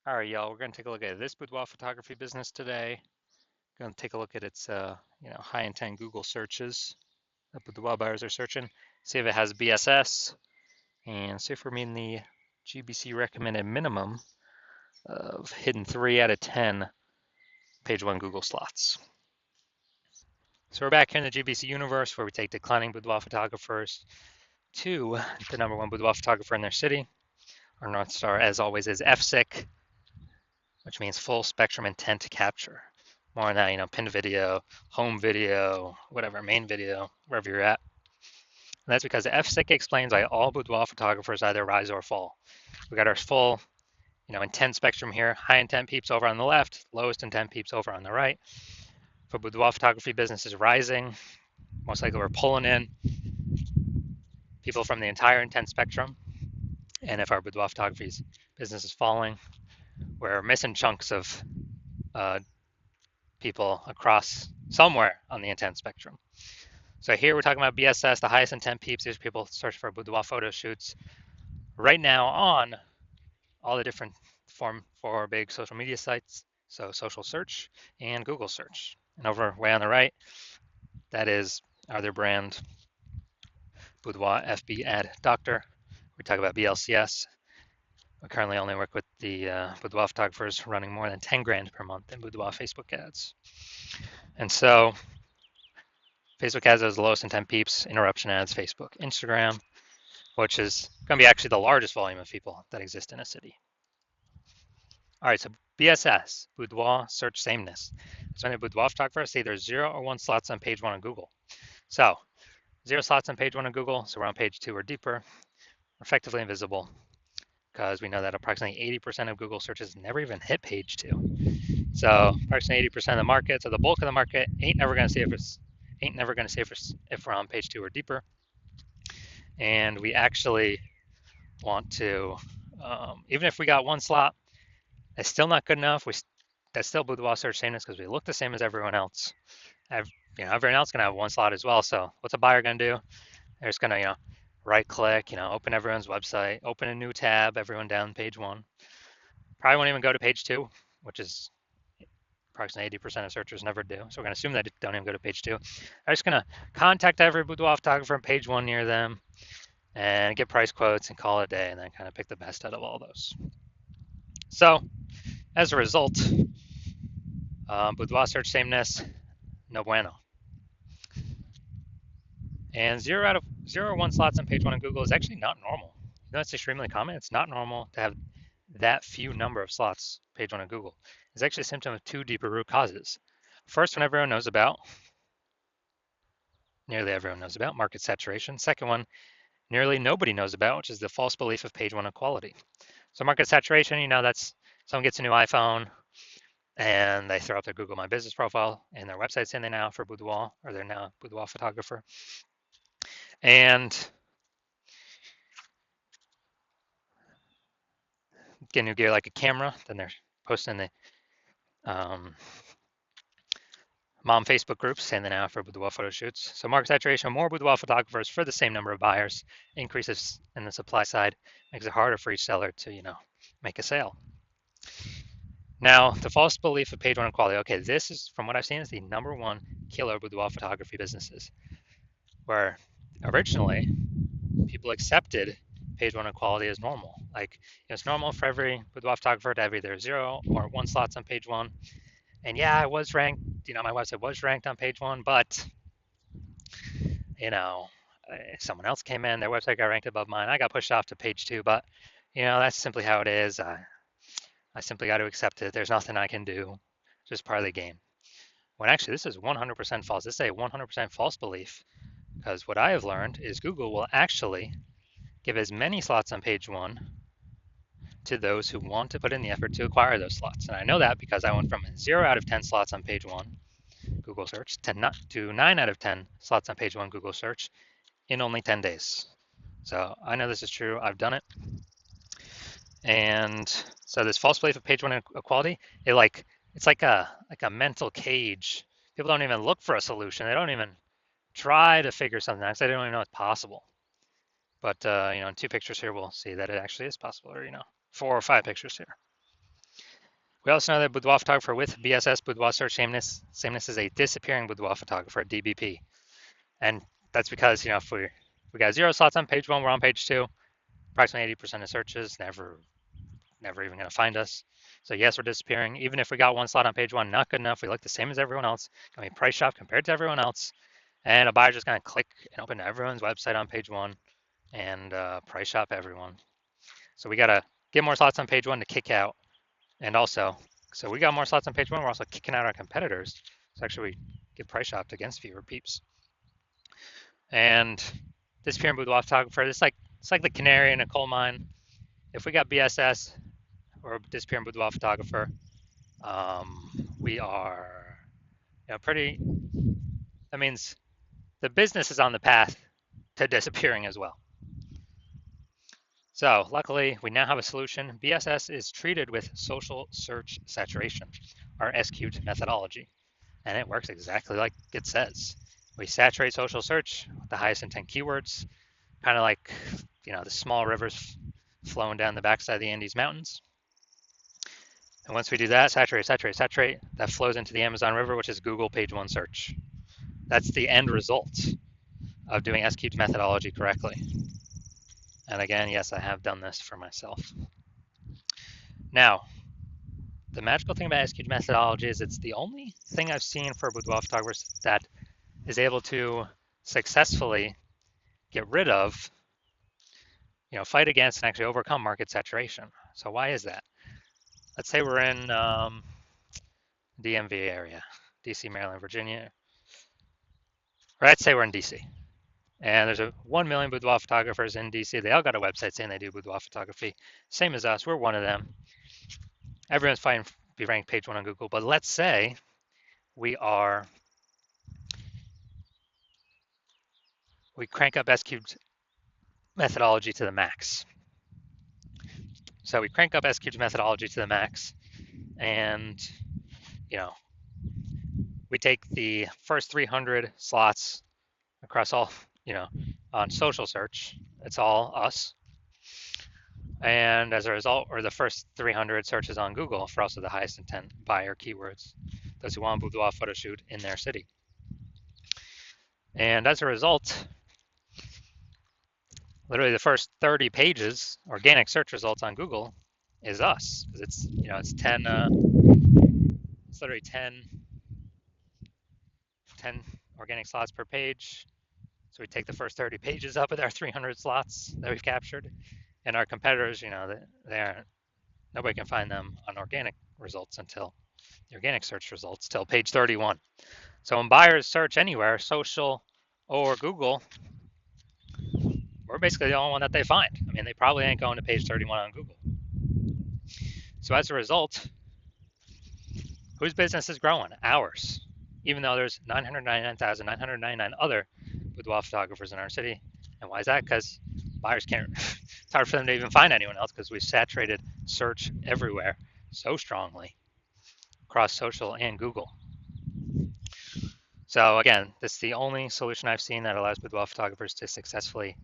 All right, y'all, we're going to take a look at this boudoir photography business today. Going to take a look at its, high intent Google searches that boudoir buyers are searching. See if it has BSS and see if we're meeting the GBC recommended minimum of hitting 3 out of 10 page one Google slots. So we're back here in the GBC universe where we take declining boudoir photographers to the number one boudoir photographer in their city. Our North Star, as always, is FSIC, which means full spectrum intent to capture. More on that, pinned video, home video, whatever, main video, wherever you're at. And that's because FSIC explains why all boudoir photographers either rise or fall. We got our full, intent spectrum here. High intent peeps over on the left, lowest intent peeps over on the right. For boudoir photography business is rising, most likely we're pulling in people from the entire intent spectrum. And if our boudoir photography business is falling, we're missing chunks of people across somewhere on the intent spectrum. So here we're talking about BSS, the highest intent peeps. These people search for boudoir photo shoots right now on all the different form for big social media sites. So social search and Google search. And over way on the right, that is our other brand, Boudoir FB Ad Doctor. We talk about BLCS. We currently only work with the boudoir photographers running more than 10 grand per month in boudoir Facebook ads. And so Facebook ads has the lowest intent peeps, interruption ads, Facebook, Instagram, which is going to be actually the largest volume of people that exist in a city. All right, so BSS, boudoir search sameness. So when a boudoir photographer, say there's 0 or 1 slots on page 1 of Google. So 0 slots on page 1 of Google, so we're on page 2 or deeper, effectively invisible, because we know that approximately 80% of Google searches never even hit page 2. So approximately 80% of the market, so the bulk of the market ain't never going to see if we're on page 2 or deeper. And we actually want to, even if we got 1 slot, that's still not good enough. That's still boudoir search sameness because we look the same as everyone else. Everyone else can have 1 slot as well. So what's a buyer going to do? They're just going to, right click, open everyone's website, open a new tab, everyone down page 1. Probably won't even go to page 2, which is approximately 80% of searchers never do. So we're going to assume that they don't even go to page 2. They're just going to contact every boudoir photographer on page 1 near them and get price quotes and call it a day, and then kind of pick the best out of all those. So as a result, boudoir search sameness, no bueno. And 0 or 1 slots on page 1 of Google is actually not normal. It's extremely common. It's not normal to have that few number of slots page 1 of Google. It's actually a symptom of 2 deeper root causes. First one everyone knows about, nearly everyone knows about, market saturation. Second one, nearly nobody knows about, which is the false belief of page 1 equality. So market saturation, that's someone gets a new iPhone and they throw up their Google My Business profile and their website saying they now for boudoir, or they're now boudoir photographer. And get new gear like a camera, then they're posting the mom Facebook groups saying they now for boudoir photo shoots. So market saturation, more boudoir photographers for the same number of buyers, increases in the supply side, makes it harder for each seller to, make a sale. Now, the false belief of page 1 equality. Okay, this is, from what I've seen, is the number 1 killer boudoir photography businesses, where originally people accepted page 1 equality as normal. Like, it's normal for every boudoir photographer to have either 0 or 1 slots on page 1. And yeah, I was ranked, my website was ranked on page 1, but, someone else came in, their website got ranked above mine. I got pushed off to page 2, but, that's simply how it is. I simply got to accept it. There's nothing I can do. It's just part of the game. When actually this is 100% false. This is a 100% false belief, because what I have learned is Google will actually give as many slots on page 1 to those who want to put in the effort to acquire those slots. And I know that because I went from 0 out of 10 slots on page 1 Google search to 9 out of 10 slots on page 1 Google search in only 10 days. So I know this is true. I've done it. And so this false belief of page 1 equality, it's like a mental cage. People don't even look for a solution. They don't even try to figure something out because they don't even know it's possible. But in 2 pictures here, we'll see that it actually is possible, or 4 or 5 pictures here. We also know that boudoir photographer with BSS, boudoir search sameness is a disappearing boudoir photographer, a DBP. And that's because, if we got 0 slots on page 1, we're on page 2. Approximately 80% of searches never even going to find us. So yes, we're disappearing. Even if we got 1 slot on page 1, not good enough. We look the same as everyone else. Can we price shop compared to everyone else? And a buyer's just going to click and open everyone's website on page 1 and price shop everyone. So we got to get more slots on page 1 to kick out. And also, so we got more slots on page 1. We're also kicking out our competitors. So actually, we get price shopped against fewer peeps. And this pyramid boudoir photographer, it's like the canary in a coal mine. If we got BSS or disappearing boudoir photographer, we are, pretty. That means the business is on the path to disappearing as well. So luckily, we now have a solution. BSS is treated with social search saturation, our SQt methodology, and it works exactly like it says. We saturate social search with the highest intent keywords, kind of like, the small rivers flowing down the backside of the Andes Mountains. And once we do that, saturate, that flows into the Amazon River, which is Google page 1 search. That's the end result of doing SQt methodology correctly. And again, yes, I have done this for myself. Now, the magical thing about SQt methodology is it's the only thing I've seen for boudoir photographers that is able to successfully get rid of, fight against and actually overcome market saturation. So why is that? Let's say we're in DMV area, DC, Maryland, Virginia. Or let's say we're in DC. And there's 1 million boudoir photographers in DC. They all got a website saying they do boudoir photography. Same as us, we're one of them. Everyone's fighting to be ranked page 1 on Google. But let's say we crank up SQt methodology to the max. So we crank up SQt methodology to the max, and we take the first 300 slots across all, on social search. It's all us. And as a result, or the first 300 searches on Google for also the highest intent buyer keywords, those who want a boudoir photo shoot in their city. And as a result, literally the first 30 pages, organic search results on Google, is us. Because it's 10, it's literally 10 organic slots per page. So we take the first 30 pages up with our 300 slots that we've captured. And our competitors, they aren't, nobody can find them on organic results until the organic search results till page 31. So when buyers search anywhere, social or Google, we're basically the only one that they find. I mean, they probably ain't going to page 31 on Google. So as a result, whose business is growing? Ours. Even though there's 999,999 other boudoir photographers in our city. And why is that? Because buyers can't, it's hard for them to even find anyone else because we've saturated search everywhere so strongly across social and Google. So again, this is the only solution I've seen that allows boudoir photographers to successfully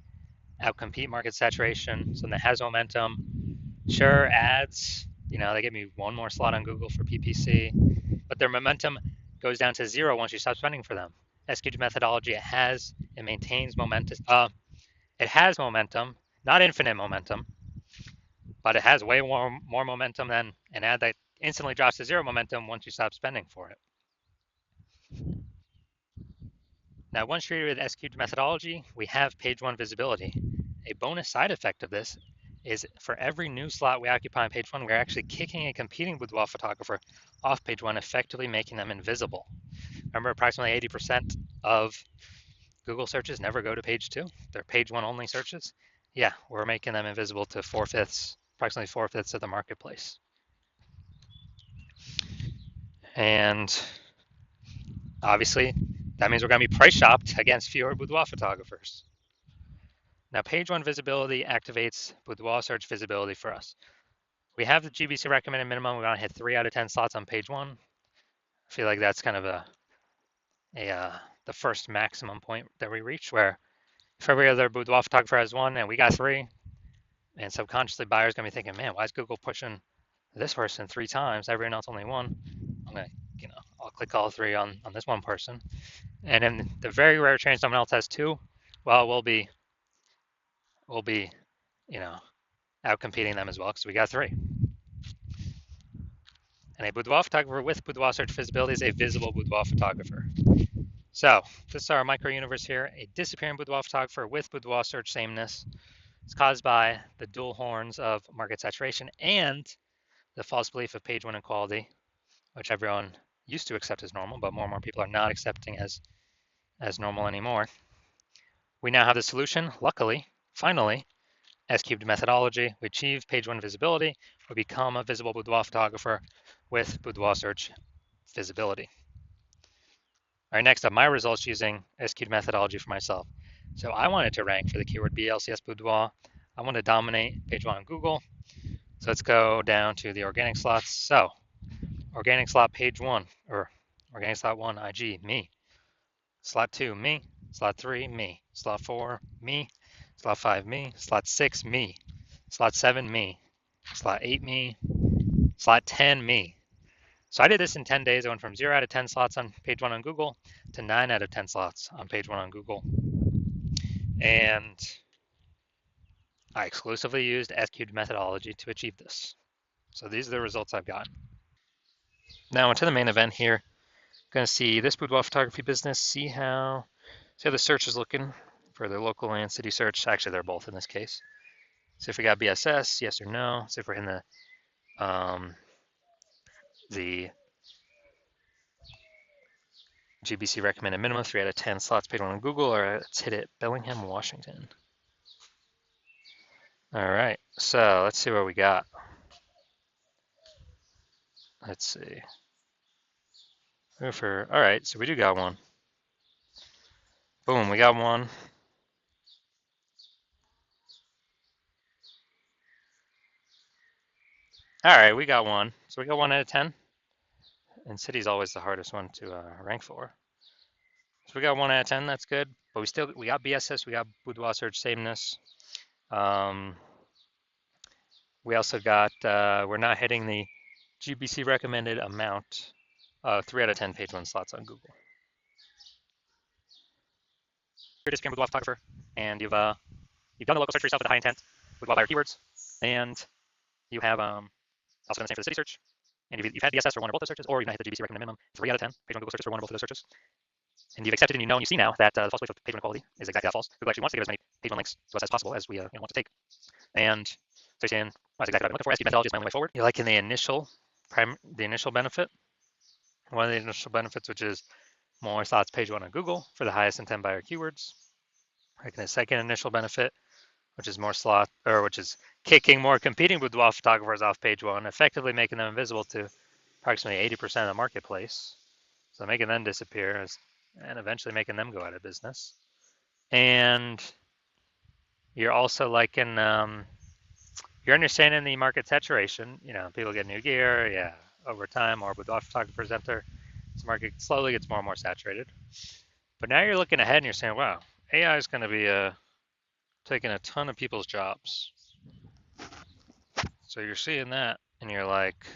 outcompete market saturation. So that has momentum. Sure, ads, they give me one more slot on Google for PPC, but their momentum goes down to 0 once you stop spending for them. SQt methodology, it maintains momentum. It has momentum, not infinite momentum, but it has way more momentum than an ad that instantly drops to 0 momentum once you stop spending for it. Now, once treated with SQt methodology, we have page 1 visibility. A bonus side effect of this is for every new slot we occupy on page 1, we're actually kicking a competing boudoir photographer off page 1, effectively making them invisible. Remember, approximately 80% of Google searches never go to page 2. They're page 1 only searches. Yeah, we're making them invisible to approximately 4/5 of the marketplace. And obviously, that means we're going to be price shopped against fewer boudoir photographers. Now, page 1 visibility activates boudoir search visibility for us. We have the GBC recommended minimum. We want to hit 3 out of 10 slots on page 1. I feel like that's kind of the first maximum point that we reach, where if every other boudoir photographer has 1 and we got 3, and subconsciously buyers going to be thinking, man, why is Google pushing this person 3 times, everyone else only one. I'm gonna, I'll click all three on this one person. And in the very rare chance someone else has two, well, we'll be, you know, out competing them as well because we got three. And a boudoir photographer with boudoir search visibility is a visible boudoir photographer. So this is our micro universe here. A disappearing boudoir photographer with boudoir search sameness is caused by the dual horns of market saturation and the false belief of page one equality, which everyone used to accept as normal, but more and more people are not accepting as normal anymore. We now have the solution, luckily, finally, S-cubed methodology. We achieve page one visibility. We become a visible boudoir photographer with boudoir search visibility. All right, next up, my results using S-cubed methodology for myself. So I wanted to rank for the keyword BLCS boudoir. I want to dominate page one on Google. So let's go down to the organic slots. So organic slot page one, or organic slot one, IG, me. Slot two, me. Slot three, me. Slot four, me. Slot five, me. Slot six, me. Slot seven, me. Slot eight, me. Slot 10, me. So I did this in 10 days. I went from 0 out of 10 slots on page one on Google to 9 out of 10 slots on page one on Google. And I exclusively used S-cubed methodology to achieve this. So these are the results I've gotten. Now into the main event here. Going to see this boudoir photography business, see how the search is looking for the local and city search. Actually, they're both in this case. See if we got BSS, yes or no. See if we're in the GBC recommended minimum, 3 out of 10 slots paid on Google, or let's hit it, Bellingham, Washington. All right, so let's see what we got. Let's see. All right, so we do got one. Boom, we got one. All right, we got one. So we got 1 out of 10. And city's always the hardest one to rank for. So we got 1 out of 10, that's good. But we got BSS, we got boudoir search sameness. We also got, we're not hitting the GBC recommended amount of 3 out of 10 page one slots on Google. You're just a boudoir photographer, and you've done the local search for yourself with the high intent boudoir buyer keywords, and you have also done the same for the city search, and you've had BSS for one or both those searches, or you've not hit the GBC recommended minimum 3 out of 10 page one Google searches for one or both of those searches. And you've accepted and you know and you see now that the false belief of page one equality is exactly that false. Google actually wants to give as many page one links to us as possible as we want to take. And so you're saying, that's exactly what I'm looking for. S-cubed methodology is my only way forward. You're liking the initial benefit. One of the initial benefits, which is more slots page one on Google for the highest intent buyer keywords. Liking the second initial benefit, which is which is kicking more competing boudoir photographers off page one, effectively making them invisible to approximately 80% of the marketplace. So making them disappear and eventually making them go out of business. And you're also liking, you're understanding the market saturation. People get new gear, yeah. Over time, more boudoir photographers enter. This market slowly gets more and more saturated. But now you're looking ahead and you're saying, wow, AI is going to be taking a ton of people's jobs. So you're seeing that and you're like,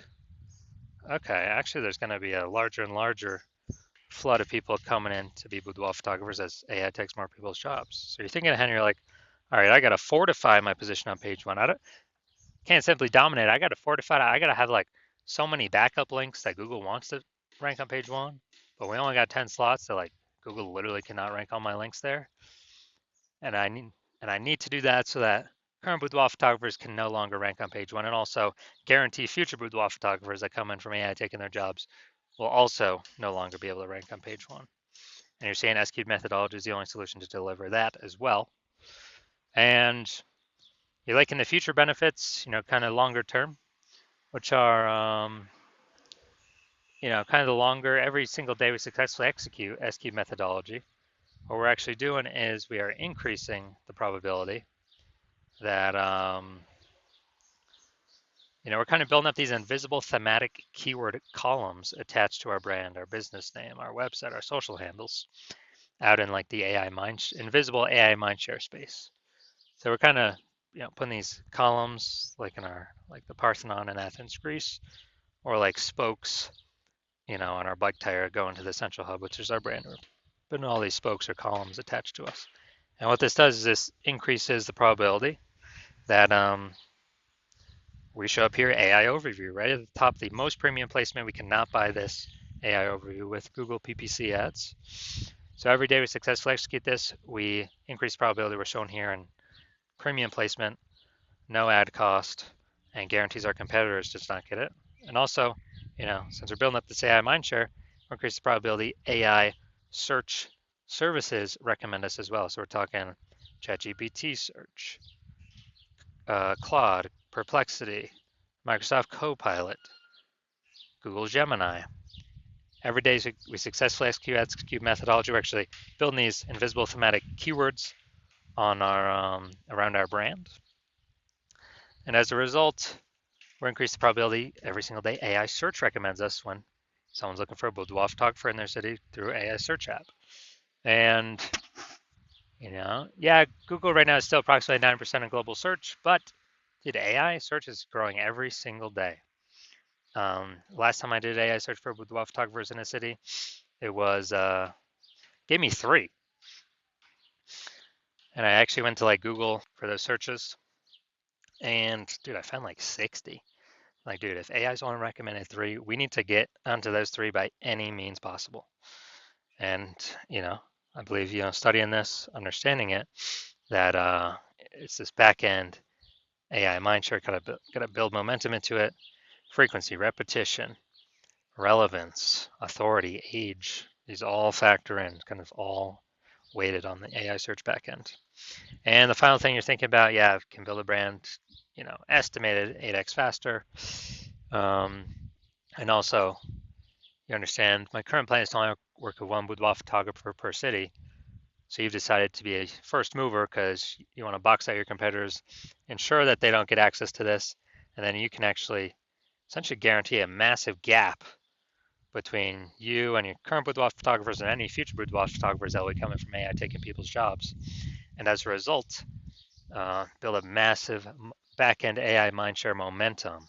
okay, actually there's going to be a larger and larger flood of people coming in to be boudoir photographers as AI takes more people's jobs. So you're thinking ahead and you're like, all right, I got to fortify my position on page one. Can't simply dominate. I got to fortify it. I got to have like so many backup links that Google wants to rank on page one, but we only got 10 slots, so like Google literally cannot rank all my links there. And I need to do that so that current boudoir photographers can no longer rank on page one, and also guarantee future boudoir photographers that come in from AI taking their jobs will also no longer be able to rank on page one. And you're saying S-cubed methodology is the only solution to deliver that as well. And you're liking the future benefits, kind of longer term, which are, kind of the longer, every single day we successfully execute S-cubed methodology. What we're actually doing is we are increasing the probability that, we're kind of building up these invisible thematic keyword columns attached to our brand, our business name, our website, our social handles, out in like the invisible AI mindshare space. So we're kind of putting these columns like like the Parthenon in Athens, Greece, or like spokes, on our bike tire going to the central hub, which is our brand. We're putting all these spokes or columns attached to us. And what this does is this increases the probability that we show up here, AI overview, right at the top, the most premium placement. We cannot buy this AI overview with Google PPC ads. So every day we successfully execute this, we increase the probability we're shown here in premium placement, no ad cost, and guarantees our competitors does not get it. And also, since we're building up this AI mindshare, we increase the probability AI search services recommend us as well. So we're talking ChatGPT search, Claude, Perplexity, Microsoft Copilot, Google Gemini. Every day we successfully execute methodology. We're actually building these invisible thematic keywords on our around our brand. And as a result, we're increasing the probability every single day AI search recommends us when someone's looking for a boudoir photographer in their city through AI search app. And Google right now is still approximately 9% of global search, but dude, AI search is growing every single day. Last time I did AI search for boudoir photographers in a city, it was gave me 3. And I actually went to like Google for those searches, and dude, I found like 60. Like, dude, if AI's only recommended 3, we need to get onto those 3 by any means possible. And I believe studying this, understanding it, that it's this back end AI mindshare. Gotta build momentum into it. Frequency, repetition, relevance, authority, age. These all factor in, kind of all weighted on the AI search backend. And the final thing you're thinking about, can build a brand, estimated 8x faster. And also, you understand my current plan is to only work with one boudoir photographer per city. So you've decided to be a first mover because you want to box out your competitors, ensure that they don't get access to this, and then you can actually essentially guarantee a massive gap between you and your current boudoir photographers and any future boudoir photographers that will be coming from AI taking people's jobs. And as a result, build a massive back-end AI mindshare momentum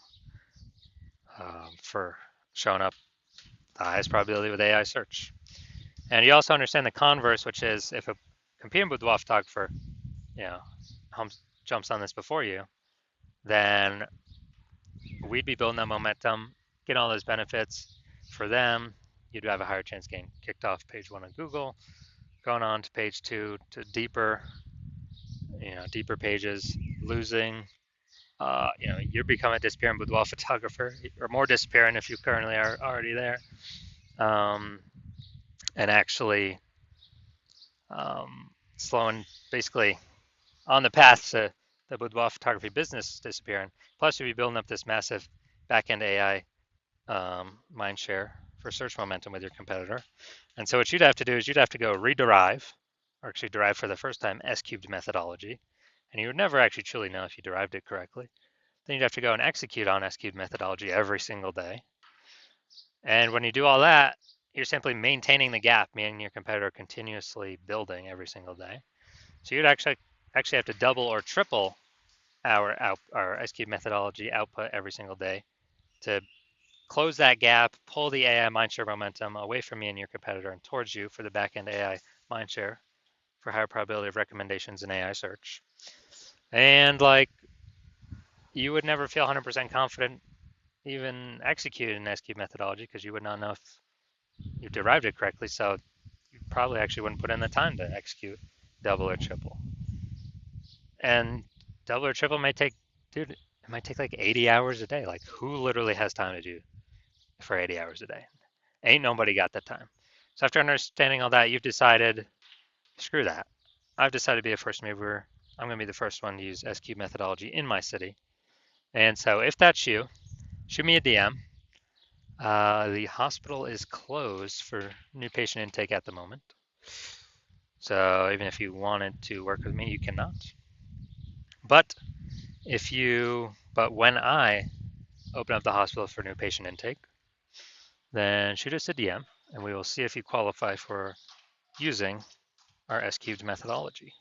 for showing up the highest probability with AI search. And you also understand the converse, which is if a competing boudoir photographer, jumps on this before you, then we'd be building that momentum, getting all those benefits for them. You'd have a higher chance getting kicked off page 1 of Google, going on to page 2 to deeper pages, losing. You're becoming a disappearing boudoir photographer, or more disappearing if you currently are already there, and actually slowing, basically on the path to the boudoir photography business disappearing. Plus, you'll be building up this massive back-end AI mind share for search momentum with your competitor. And so what you'd have to do is you'd have to go rederive, or actually derive for the first time, S-cubed methodology. And you would never actually truly know if you derived it correctly. Then you'd have to go and execute on S-cubed methodology every single day. And when you do all that, you're simply maintaining the gap, meaning your competitor continuously building every single day. So you'd actually have to double or triple our S-cubed methodology output every single day to close that gap, pull the AI mindshare momentum away from me and your competitor and towards you for the back-end AI mindshare for higher probability of recommendations in AI search. And you would never feel 100% confident even executing an S-cubed methodology because you would not know if you derived it correctly. So you probably actually wouldn't put in the time to execute double or triple. And double or triple may take, dude, it might take like 80 hours a day. Like, who literally has time to do for 80 hours a day? Ain't nobody got that time. So after understanding all that, you've decided, screw that. I've decided to be a first mover. I'm going to be the first one to use S-cubed methodology in my city. And so if that's you, shoot me a DM. The hospital is closed for new patient intake at the moment. So even if you wanted to work with me, you cannot. But when I open up the hospital for new patient intake, then shoot us a DM and we will see if you qualify for using our S-cubed methodology.